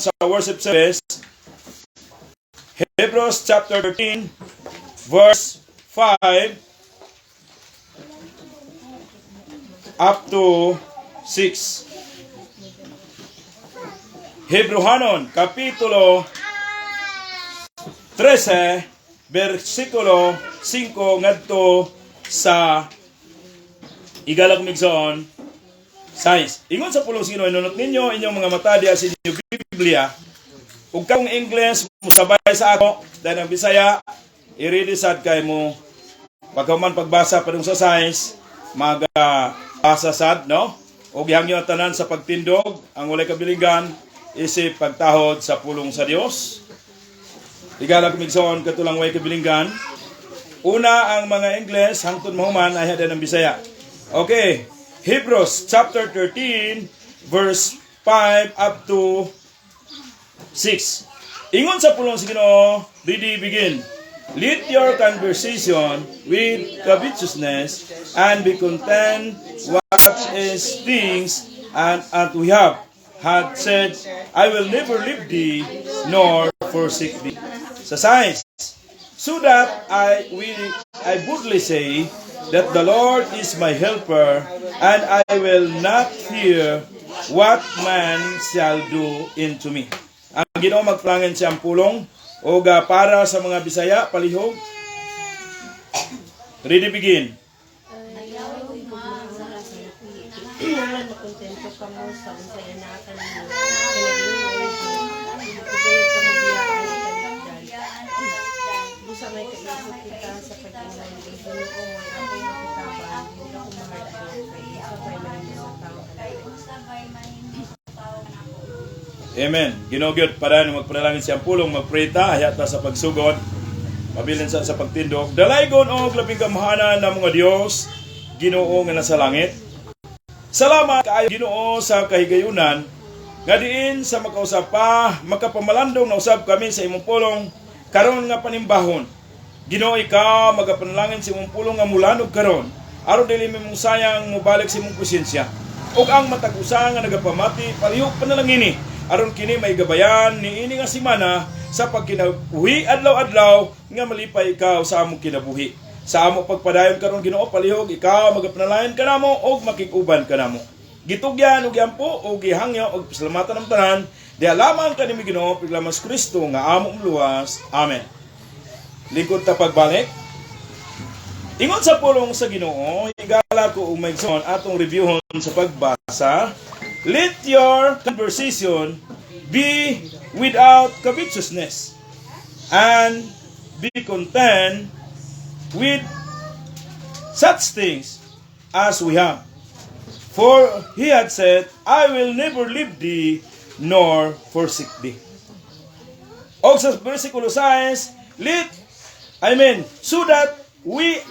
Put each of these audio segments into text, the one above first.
sa worship service, Hebrews chapter 13, verse 5 up to 6. Hebrehanon, kapitulo 13, versikulo 5 ngadto sa igalag migsoon 6. Ingon sa pulong sino inunot ninyo inyong mga mata diha sa inyong Biblia. Ug kung English musabay sa ako dahil ang Bisaya i-ready sad kay mo pagkaman pagbasa padung sa 6 basa sad no. Ug ihangyo tanan sa pagtindog ang walay kabilingan isip pagtahod sa pulong sa Dios. Igalag migsoon katulang way kabilingan. Una ang mga English hangtod mahuman ay hada ng Bisaya. Okay, Hebrews chapter 13 verse 5 up to 6. Ingon sa pulong sa Ginoo, ready begin. Let your conversation with covetousness and be content what is things and we have had said, I will never leave thee nor forsake thee. Sa size, so that I boldly say that the Lord is my helper, and I will not fear what man shall do unto me. Ang Ginoo magplangan siyang pulong o para sa mga Bisaya palihog. Ready begin. Makontento ka mo sa unsay anakan mo. Busa may kaisip kita sa pag-ingay ng Ginoo mo ay ako yung kitaban, hindi ako mahal kay sabay man sa tao. Amen. Ginogyod para nung magpanalangin siyang pulong magpreta hayata sa pagsugod. Mabilin sa pagtindog. Dalaygon og labing kamahanan ng mga Dios Ginoo nga nasa langit. Salamat kaayo Ginoo sa kahigayunan nga diin sa makausap pa makapamalandong na usab kami sa imong pulong karon nga panimbahon. Ginoo ikaw magapanalangin sa imong pulong nga mulanog karon aron dili mong sayang mobalik sa imong presensya. Ug ang matag-usa nga nagapamati palihog panalangini aron kini may gabayan niini nga semana sa pagkinabuhi adlaw-adlaw nga malipay ikaw sa among kinabuhi. Sa amo pagpadayon karon Ginoo palihog ikaw magapanalangin kanamo og makig-uban kanamo. Gitugyan og yampo og gihangyo og pasalamatan ng tanan. Diha lamang kanimi Ginoo piglamas Kristo nga among luwas. Amen. Lingkod ta pagbalik. Ingon sa pulong sa Ginoo, higala ko og maigsoon atong reviewon sa pagbasa. Let your conversation be without covetousness and be content with such things as we have. For he had said, I will never leave thee nor forsake thee. O sa versikulo 6, so that we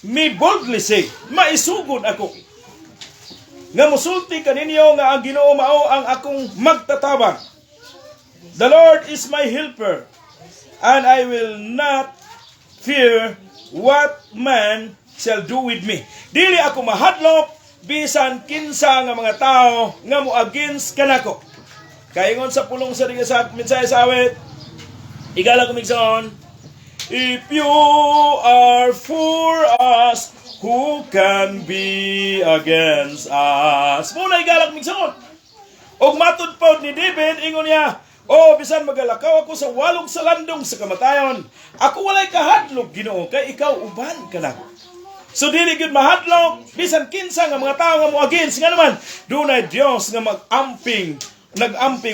may boldly say, maisugod ako, nga musulti kaninyo nga ang Ginoo mao ang akong magtatabang. The Lord is my helper, and I will not fear what man shall do with me. Dili ako mahadlok bisan kinsa nga mga tao nga mo against kanako. Kaingon sa pulong sa diga sa mensahe sa awit, igala kumigsoon, if you are for us, who can be against us? Muna igala kumigsoon. Og matud pod ni David ingon niya, bisan magalakaw ako sa walog sa landong sa kamatayon, ako walay kahadlok Ginoo kay ikaw uban kanako. So dili gyud mahadlok bisan kinsa nga mga tawo nga mo against nga naman dunay Dios nga nag-amping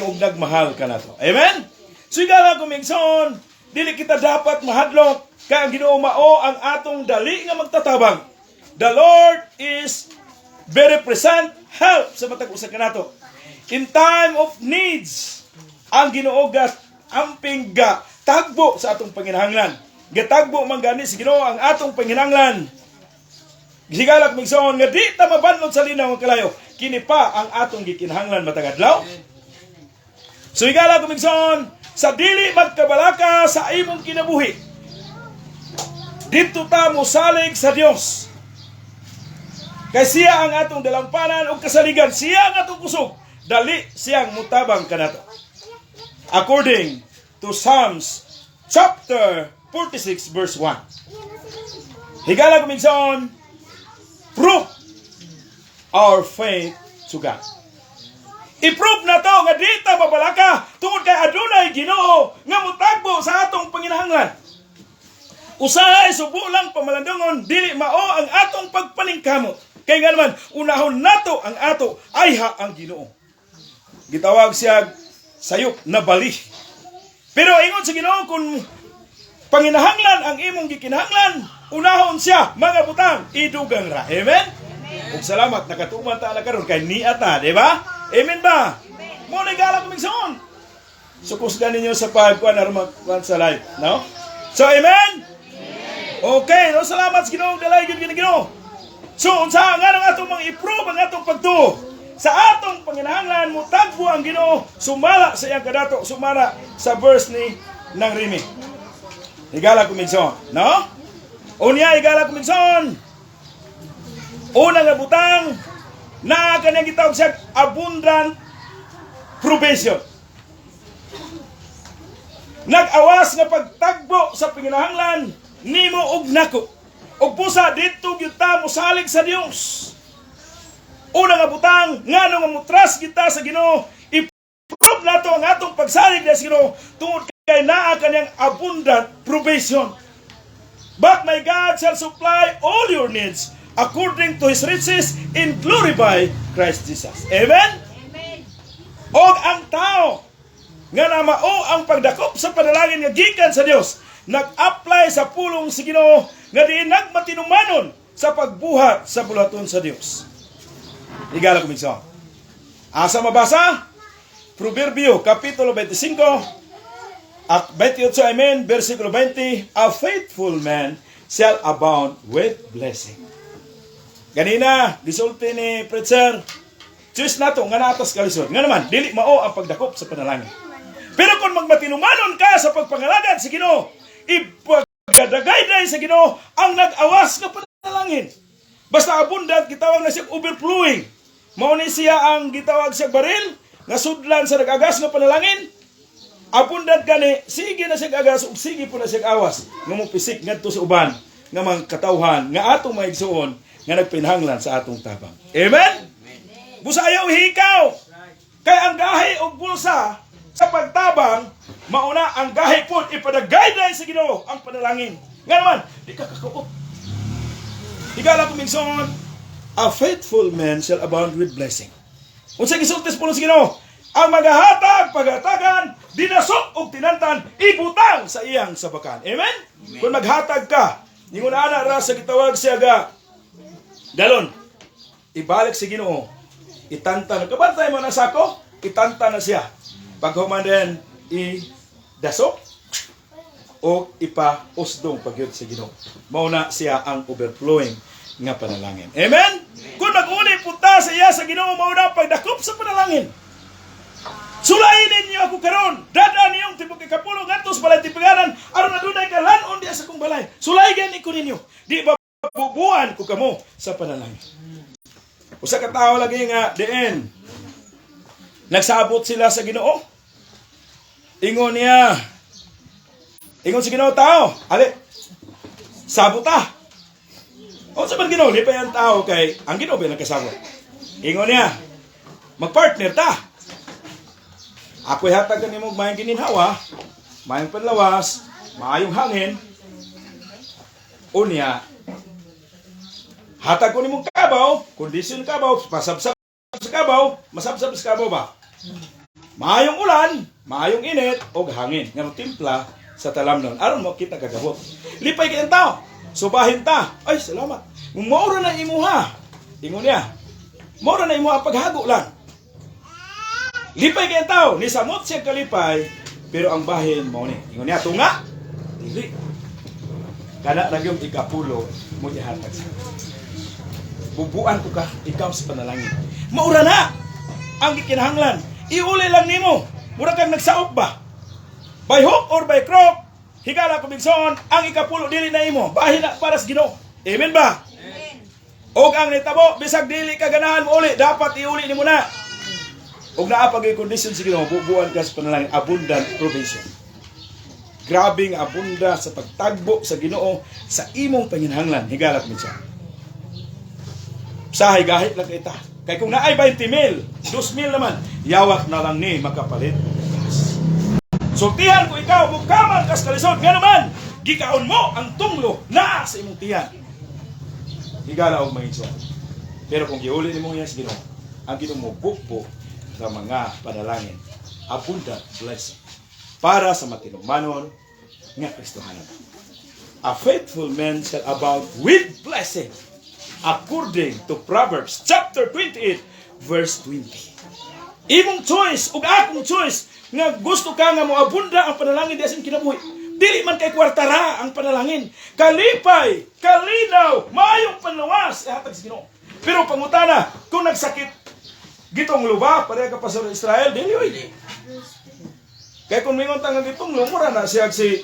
ug nagmahal kanato. Amen. So igala kumigsoon, dili kita dapat mahadlok kay ang Ginoo mao ang atong dali nga magtatabang. The Lord is very present help sa matag usa kanato. In time of needs, ang Ginoo amping tagbo sa atong panginahanglan. Gatagbo man gani si Ginoo ang atong panginahanglan. Gigalak migsoon nga di ta mabanlod sa linaw nga kalayo. Kini pa ang atong gikinahanglan matag adlaw. So igalak migsoon sa dili magkabalaka sa imong kinabuhi. Dito ta mo salig sa Dios. Kay siya ang atong dalampanan o kasaligan, siya ang atong kusog. Dali siyang mutabang kanato. according to Psalms chapter 46 verse 1. Higala kumigson, prove our faith to God. I-prove na to nga dita babalaka tungod kay adunay Ginoo nga mutagbo sa atong panginahanglan. Usahay subo lang pamalandungon dili mao ang atong pagpaningkamot. Kay nga naman unahon nato ang ato ayha ang Ginoo. Gitawag siya sayop na bali. Pero ingon sa Ginoo kung panginahanglan ang imong gikinahanglan, unahon siya mga butang idugang ra. Amen. Ug salamat nakatuman ta na karon kay niata, di ba? Amen ba? Mo nagala kumigson. So kusgan ninyo sa pagkuan aron magkuan sa live, no? So amen. Okay, no salamat sa Ginoo, dalay gyud Ginoo. So unsa nga nang atong mga i-prove ang atong pagtuo sa atong panginahanglan mo tagbo ang Ginoo sumala sa iyang kadato, sumala sa verse ni nang Rimi. Higala kumigson, no? Unya higala kumigson. Una nga butang na kanyang gitawag siya abundant provision. Nag-awas nga pagtagbo sa panginahanglan nimo og nako. Og pusa dito gyud ta mosalig sa Dios. Una nga butang ngano nga mutras kita sa Ginoo, i-prove nato ang atong pagsalig sa Ginoo tungod kay naa kanyang abundant provision. But my God shall supply all your needs according to His riches in glory by Christ Jesus. Amen? Amen. Og ang tao nga namao ang pagdakop sa panalangin nga gikan sa Dios, nag-apply sa pulong si Ginoo nga diin nagmatinumanon sa pagbuhat sa bulaton sa Dios. Higala kumigson. Asa mabasa? Proverbio kapitulo 25 at 28, amen, versikulo 20, a faithful man shall abound with blessing. Ganina, gisulti ni preacher, choose nato nga natas kalisod. Nga naman, dili mao ang pagdakop sa panalangin. Pero kung magmatinumanon ka sa pagpangalagad sa Ginoo, ipagdagayday sa Ginoo ang nag-awas nga panalangin. Basta abundant, gitawag na siya overflowing. Mao ni siya ang gitawag siya baril, nga sudlan sa nag-agas nga panalangin. Abundant gani, sige na siya agas, ug sige po na siya awas. Nga mo pisik ngadto sa uban, nga mga katawhan, nga atong maigsuon, nga nagpinahanglan sa atong tabang. Amen? Busayaw hikaw. Kay ang gahi o bulsa sa pagtabang, mauna ang gahi po ipadagayday sa Ginoo ang panalangin. Nga naman, di ka kakuot. Higala kumigson, a faithful man shall abound with blessing. Unsa gisultis po sa Ginoo, ang magahatag, paghatagan, dinasok o tinantan, ibutang sa iyang sabakan. Amen? Kung maghatag ka, ningon ana ra sa gitawag siya ga galon, ibalik si Ginoo, itanta na, kabantay mo na sako, itanta na siya. Pag humanin, idasok, o ipa-usdong pagyod si Ginoo. Mauna siya ang overflowing nga panalangin. Amen? Kung nag-uli punta sa iya sa Ginoo, mauna pagdakop sa panalangin. Sulayin ninyo ako karon, dadaan niyong tibok ikapulong atos balay tipiganan, aron na dunay kalanon diya sa kong balay. Sulayin ko ninyo, di ba bubuan ko kamo sa panalangin. Usa ka tawo lagi nga diin nagsabot sila sa Ginoo. Ingon sa Ginoo tao, ali sabot ta. O sa Ginoo, di pa yan tao kay ang Ginoo ba nagkasabot. Ingon niya, magpartner ta. Ako'y hatag kanimo mayang gininhawa, mayang panlawas, maayong hangin. Unya, hatag ko nimong kabaw, kondisyon kabaw, pasabsab sa kabaw, masabsab sa kabaw ba? Maayong ulan, maayong init, o hangin. Nga timpla sa talamnon. Aron mo kita kagabot. Lipay kayang tao, subahin ta. Ay, salamat. Maura na imuha. Ingon niya, maura na imuha paghago lang. Lipay kayang tao, nisamot siya kalipay, pero ang bahin mo ni. Ingon niya, tunga, dili. Kana lang yung ikapulo, mo ihatag sa. Bubuan ko ka, ikaw sa panalangin. Maura na ang gikinahanglan. Iuli lang nimo. Mura kang nagsaop ba? By hook or by crook, higala kumigson, ang ikapulo dili na imo. Bahin na para sa Ginoo. Amen ba? Amen. Og ang nitabo, bisag dili ka ganahan mo uli, dapat iuli nimo na. ug naa pag condition sa Ginoo, bubuan ka sa panalangin, abundant provision. Grabing abunda sa pagtagbo sa Ginoo sa imong panginahanglan, higalat mo siya. Sahay gahit lang kita. Kay kung naay 20,000, 2,000 naman, yawak na lang ni makapalit. Sultihan ko ikaw, bukaman kas kalisod, nga naman, gikaon mo ang tunglo na sa imong tiyan. Higala og mga igsoon. Pero kung giuli nimo yan sa Ginoo, ang Ginoo mo bukbo sa mga panalangin, abundant blessing para sa matinumanon nga Kristohanon. A faithful man shall abound with blessing, according to Proverbs chapter 28 verse 20. Imong choice ug akong choice nga gusto ka nga moabunda ang panalangin di asin kinabuhi. Dili man kay kwartara ang panalangin. Kalipay, kalinaw, maayong panlawas ihatag sa Ginoo. Pero pangutana, kung nagsakit gitong luba pareha ka pa sa Israel, dili oy. Kaya kung mingon tang gitong lumura na siya si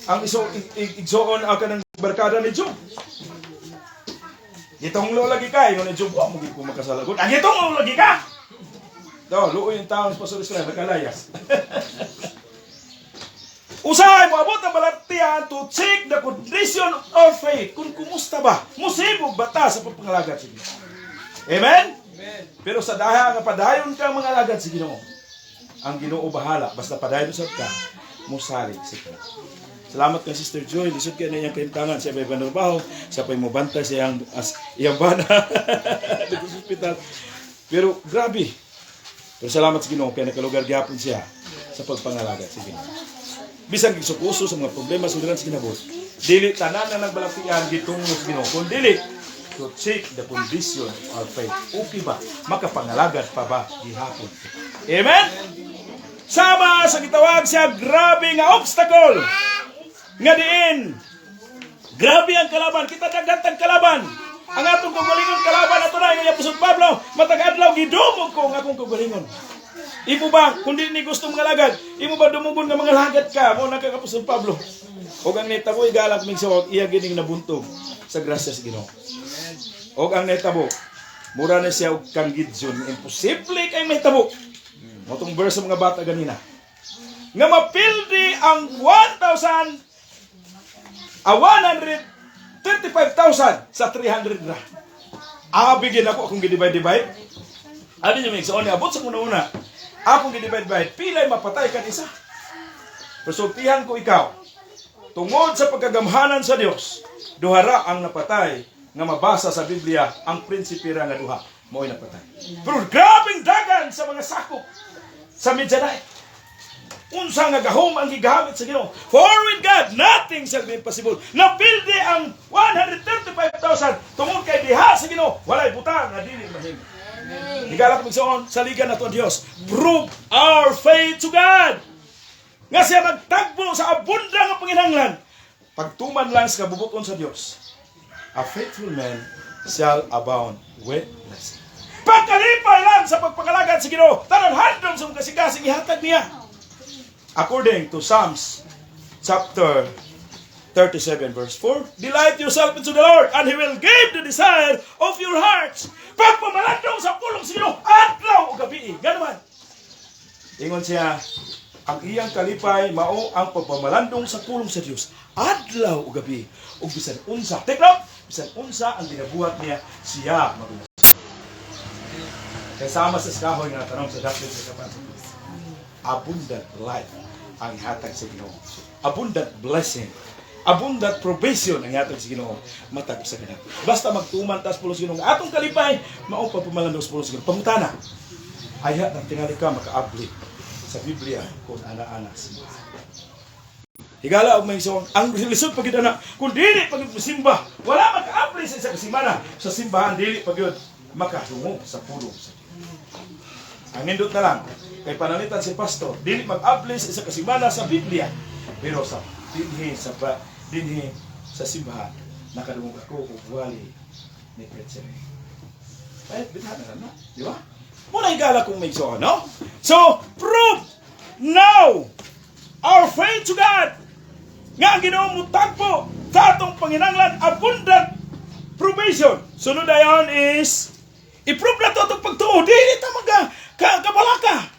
ang igsoon akan ng barkada ni Job. Gitong lo lagi ka, yung ni Job, mo gid ko makasalagot. Ang gitong lo lagi ka. Do, luoy yung taon sa Pastor Israel, nakalayas. Usahay mo abot ang balatian to check the condition of faith. Kung kumusta ba? Musibog bata sa pagpangalagad sa Ginoo. Amen? Amen. Pero sa daha nga padayon ka mga alagad sa Ginoo, ang Ginoo bahala. Basta padayon usab ka, musalig sa Ginoo. Salamat kay Sister Joy. Lisod kay na iyang kaimtangan. Siya may banarbaho. Siya pa'y mabantay sa iyang bana. Dito sa hospital. Pero grabe. Pero salamat sa Ginoo kaya nakalugar gyapon siya sa pagpangalaga sa Ginoo. Bisan gisukuso sa mga problema suliran sa kinabuhi. Dili tanan na nagbalatian gitungod sa Ginoo. Kung dili to check the condition of faith. Okay ba? Makapangalagad pa ba gihapon? Amen? Sama sa gitawag siya grabe nga obstacle. Nga diin. Grabe ang kalaban. Kita dagatang kalaban. Ang atong kagalingon kalaban ato na yung Apostol Pablo, matag-adlaw gidumog ko ang akong kagalingon. Imo ba kung di ni gusto mga lagad, imo ba dumugon nga mga lagad ka mo nang Apostol Pablo? Og ang netabo igalak mig suot iya gining nabuntog sa grasya sa Ginoo. Og ang netabo mura na siya og kang Gideon, imposible kay may tabo. Motong verse sa mga bata ganina. Nga mapildi ang 135,000 sa 300 na. Bigyan ako akong gidivide-divide. Ano yung mix? O abot sa una-una. Akong gidivide-divide. Pilay mapatay ka isa. Persultihan ko ikaw. Tungod sa pagkagamhanan sa Dios, duhara ang napatay nga mabasa sa Biblia ang prinsipira nga duha. Mo'y napatay. Pero grabing dagan sa mga sakop sa Midianite. Unsa nga gahom ang gigamit sa Ginoo. For with God, nothing shall be impossible. Napildi ang 135,000 tungod kay diha sa Ginoo. Walay butang nga dili mahimo. Higalak magsoon sa liga nato ang Dios. Prove our faith to God. Nga siya magtagbo sa abunda nga panginahanglan. Pagtuman lang sa kabubuton sa Dios. A faithful man shall abound with blessing. Pagkalipay lang sa pagpakalagad sa Ginoo, tanan handom sa kasigasing ihatag niya. According to Psalms chapter 37 verse 4, delight yourself into the Lord and He will give the desire of your hearts. Pagpamalandong sa pulong sa Ginoo, adlaw o gabi. Ganaman. Ingon siya, ang iyang kalipay mao ang pagpamalandong sa pulong sa Dios, adlaw o gabi. O bisan unsa, take note, bisan unsa ang ginabuhat niya, siya magulas. Kasama sa kahoy nga tanong sa dapat sa kapatid. Abundant life ang ihatag sa Ginoo. Abundant blessing. Abundant provision ang ihatag sa Ginoo. Matag sa kanila. Basta magtuman tas pulos Ginoo. Atong kalipay, mao pa pumalandong sa pulos Ginoo. Pangutana. Ayat ng tingali ka makaabli sa Biblia kung ana-ana simbahan. Higala og may isong ang lisod pagid ana kung dili pagid simba, wala makaabli sa isa ka semana sa simbahan dili pagid makadungog sa pulong sa Ginoo. Ang nindot na lang kay pananitan si pastor, dili mag-abli sa isa ka semana sa Biblia, pero sa dinhi sa simbahan nakadungog ako ug wali ni preacher. Ay, bithan na, di ba? Muna higala kung may igsoon, no? So, prove now our faith to God nga ang Ginoo mo tagpo sa atong panginahanglan abundant provision. Sunod ayon is i-prove na to itong pagtuo. Dili ta kabalaka.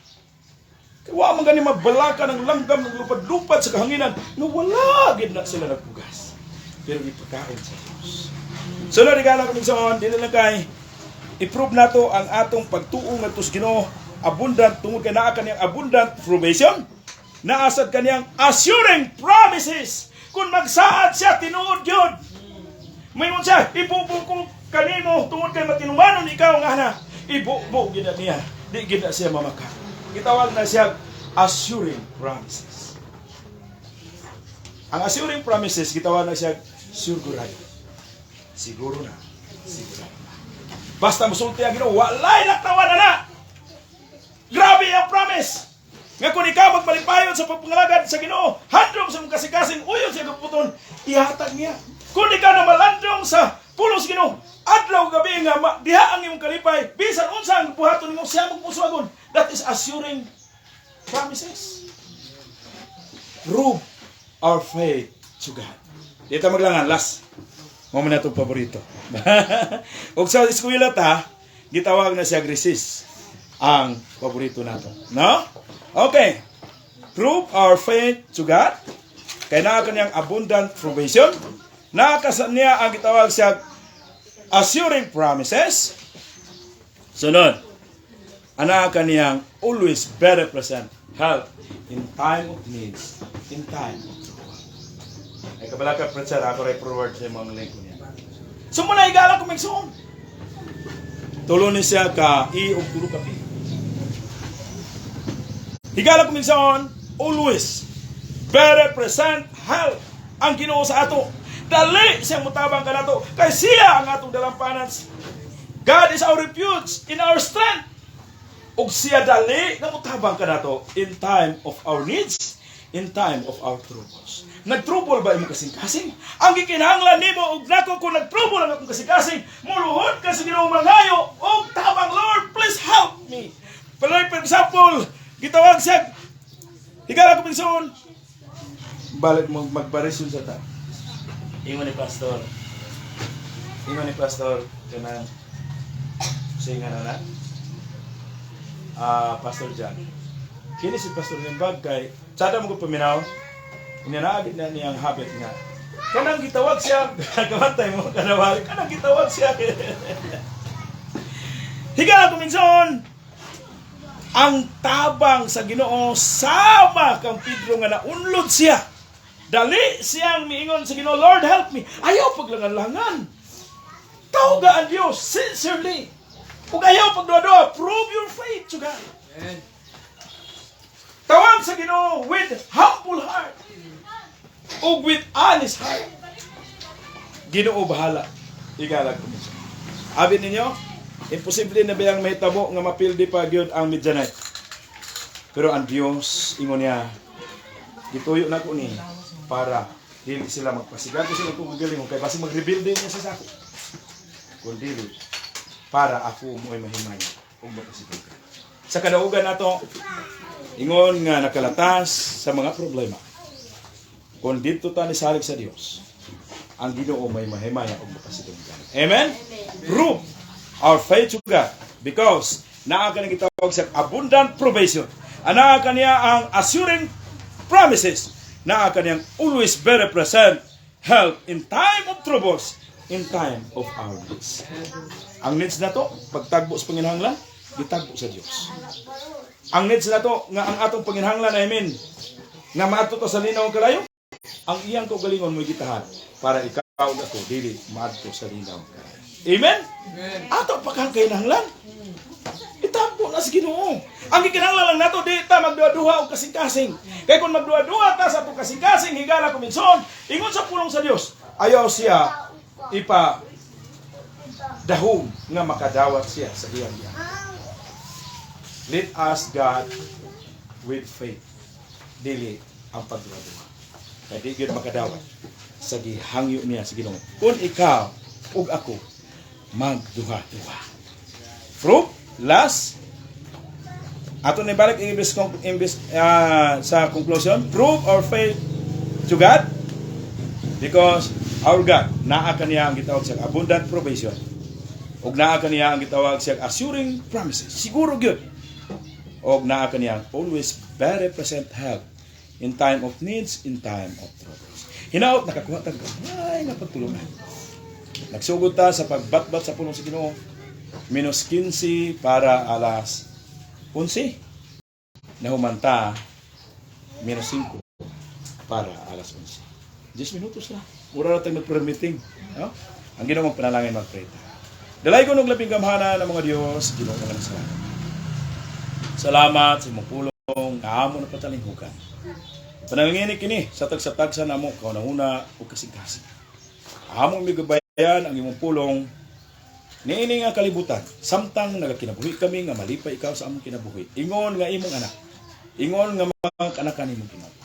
Wa man gani mabalaka ng langgam ng lupad-lupad sa kahanginan nga wala gid na sila nagpugas. Pero ipakaon sa Dios. Sunod igala ko migsoon, dili lang kay i-prove nato ang atong pagtuo ngadto sa Ginoo abundant tungod kay naa kaniyang abundant provision, naasad kaniyang assuring promises. Kung magsaad siya tinuod gyud. Mayroon siya ibubo ko kanimo tungod kay matinumanon ikaw nga ana. Ibubo gid niya. Di gid na siya mamaka. Gitawag na siya assuring promises. Ang assuring promises, gitawag na siya sigurado. Siguro na. Sigurado na. Basta musulti ang Ginoo, walay naktawan na. Grabe ang promise. Nga kung ikaw magpalipayon sa pagpangalagad sa Ginoo, handom sa mong kasing-kasing uyon sa kaputon, ihatag niya. Kung ikaw na malandong sa pulos Ginoo, adlaw gabi nga diha ang imong kalipay, bisan unsa ang buhaton nimo siya magpusuagon. That is assuring promises. Prove our faith to God. Dito maglangan, last. Mo na itong paborito. Ug sa eskwela ta, gitawag na siya resist ang paborito nato. No? Okay. Prove our faith to God. Kaya naa kaniyang abundant provision. Nakasan niya ang gitawag siya assuring promises. Sunod. Ana kaniyang always better present help in time of needs, in time of trouble. Ay kabalaka preacher ako ray forward sa mga lingkod niya. So muna igala ko migsuon. Tulo ni siya ka og tulo ka pi. Igala ko migsuon, always better present help ang Ginoo sa ato. Dali siyang mutabang kanato kay siya ang atong dalampanan. God is our refuge in our strength. Og siya dali nga mutabang kanato in time of our needs, in time of our troubles. Nagtrouble ba imong kasing-kasing? Ang gikinahanglan nimo og nako kung nagtrouble ang akong kasing-kasing, muluhod ka sa Ginoo mangayo og tabang, Lord, please help me. For example, gitawag siya, higala ko migsoon, balik mo magparisyon sa ta. Ingon ni pastor. Kanang singa na. Pastor John. Kini si Pastor Limbag kay sada mo ko paminaw. Inanaagit na niyang habit nga. Kanang gitawag siya, kamantay mo kanawali. Kanang gitawag siya. Higala kuminson. Ang tabang sa Ginoo sama kang Pedro nga naunlod siya. Dali siyang miingon sa Ginoo, Lord help me. Ayaw paglangan-langan. Tawga ang Diyos sincerely. Kung ayaw pagdua-dua, prove your faith to God. Amen. Tawag sa Ginoo with humble heart o with honest heart. Ginoo bahala. Igalag ko mo siya. Abin ninyo, imposible na biyang may tabo nga mapildi pa gyud ang midnight. Pero ang Diyos, ingon niya, gituyo na ko ni para dili sila magpasigato sila kung magaling kay basi mag-rebuild din niya sa sako. Kung dili, para ako mo'y mahimaya o makasigato. Sa kadaugan nato, ingon nga nakalatas sa mga problema. Kung dito ta nisalig sa Dios, ang Ginoo may mahimaya o makasigato. Amen? Prove our faith to God because naa ka nang gitawag sa abundant provision. Ana kaniya ang assuring promises. Naa kaniyang always better present help in time of troubles, in time of our needs. Ang needs na to, pagtagbo sa panginahanglan, gitagbo sa Dios. Ang needs na to, nga ang atong panginahanglan, nga maato to sa linaw kalayo, ang iyang kaugalingon mo'y gitahan para ikaw ug ako dili maadto sa linaw kalayo. Amen? Amen. Ato pa kang kinahanglan. Itagbo na sa Ginoo. Ang gikinahanglan lang nato di ta magduha-duha og kasing-kasing. Kay kung magduha-duha ta sa atong kasing-kasing higala kuminson, ingon sa pulong sa Dios, ayaw siya ipa dahom nga makadawat siya sa iyang iya. Let us God with faith. Dili ang pagduha-duha. Kaya di gyud makadawat sa gihangyo niya sa Ginoo. Kung ikaw ug ako magduha-duha. Proof last, ato na balik sa conclusion, prove our faith to God because our God, naa kaniya ang gitawag siya abundant provision ug naa kaniya ang gitawag siya assuring promises. Siguro gyud og naa kaniyang always very present help in time of needs, in time of troubles. Hinaot nakakuha tag ay nga pagtulungan. Nagsugod ta sa pagbatbat sa pulong sa Ginoo. -15 para alas 11. Nahumanta -5 para alas 11. 10 minutos lang. Ura na tayo mag-prayer meeting. No? Ang Ginoo magpanalangin mag-pray ta. Dalay ko ng labing gamhanan ng mga Diyos, Ginoo nga salamat. Salamat sa imong pulong, kaamo na patalinghugan. Pananginig kini sa tagsa-tagsa namo kauna-una ug kasing-kasing. Among migabayan ang imong pulong niini nga kalibutan. Samtang nagakinabuhi kami nga malipay ikaw sa among kinabuhi. Ingon nga imong anak. Ingon nga mga kanakan imong kinabuhi.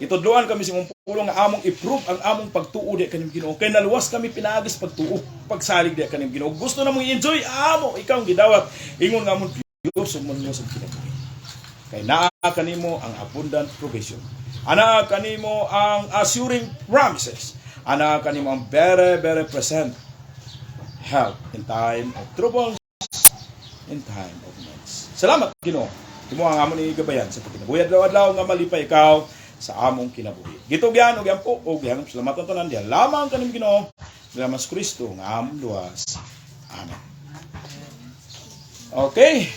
Itudloan kami sa imong pulong nga among i-prove ang among pagtuo di kanim Ginoo. Kay naluwas kami pinaagis pagtuo, pagsalig di kanim Ginoo. Gusto na mong i-enjoy amo ikaw ang gidawat. Ingon nga among Dios ug manluwas ang kinabuhi. Kay naa kanimo ang abundant provision. Ana kanimo ang assuring promises. Ana kanimo ang very very present help in time of troubles, in time of needs. Salamat Ginoo. Imo ang amon igabayan sa pagkinabuhi adlaw-adlaw nga malipay ikaw sa among kinabuhi. Gitugyan og yampo og gihanap salamatan tanan diha lamang kanim Ginoo nga mas Kristo nga among luwas. Amen. Okay.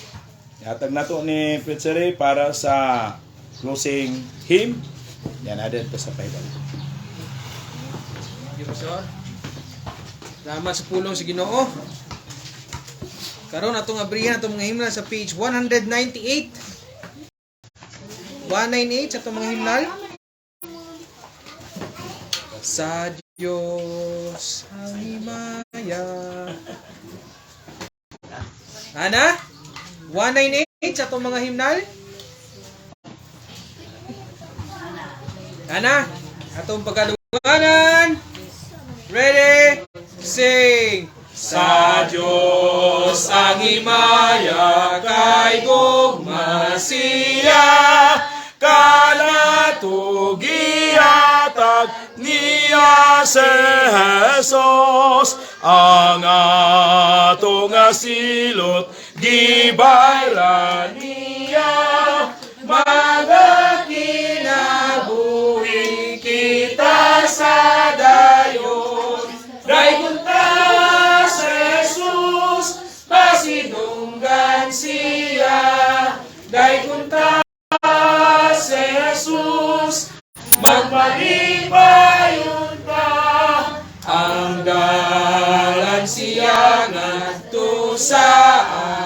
Yatag nato ni Petsere para sa closing hymn. Yan added to sa Bible. Salamat sa pulong sa Ginoo. Karon atong abrihan atong mga himnal sa page 198. 198 sa itong mga himnal. Sa Diyos ang himaya. Ana? 198 sa itong mga himnal. Ana? Atong pagkaluwanan. Ready? Sing! Sa Diyos ang himaya kay gugma siya. Kanato gihatag niya si Jesus ang ato nga silot gibara niya Magakinabuhi kita sa dayon. Dahil kunta sa Jesus, pasidunggan siya. Dahil kunta sa Jesus, magpalipayon ka. Ang dalan siya ngadto sa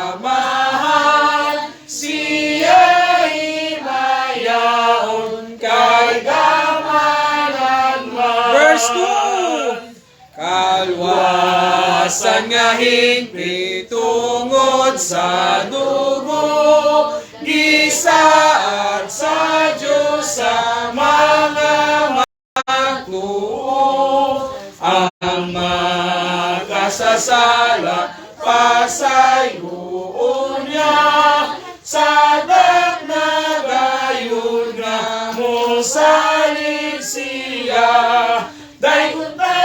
amahan. Siya himayaon kay gamanan man. Verse 2. Kalwasan nga hingpit tungod sa dugo, gisaad sa Diyos sa mga magtuo. Ang makasasala pasayuon niya sa dak na gayon nga mo salig siya. Dahil kunta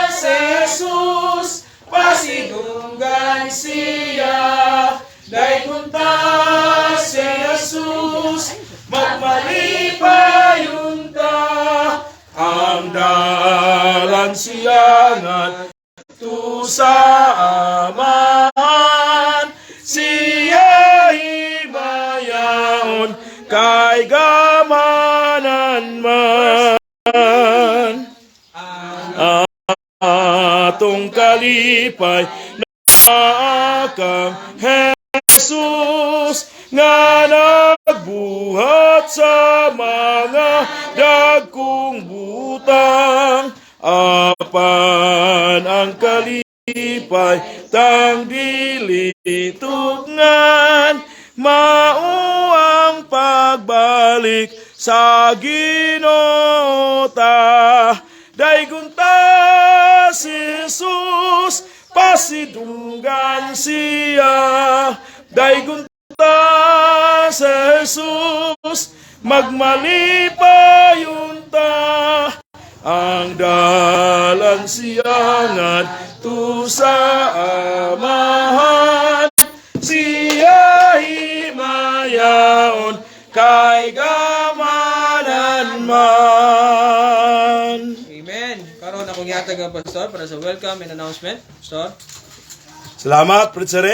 sa Jesus, pasidunggan siya. Dahil kunta sa Jesus, magmalipayon ta. Ang dalan siya ngadto sa amahan. Siya himayaon kay gamanan man. Atong kalipay na kang Jesus nga nagbuhat sa mga dagkong butang. Apan ang kalipay tang dili tugngan, mao ang pagbalik sa Ginoo ta. Daygon ta si Jesus, pasidunggan siya. Daygon ta si Jesus, magmalipayon ta. Ang dalan siya ngadto sa amahan. Siya himaya man. Amen. Karon akong yatag nga pastor para sa welcome and announcement. Pastor. Salamat, Prince Ray.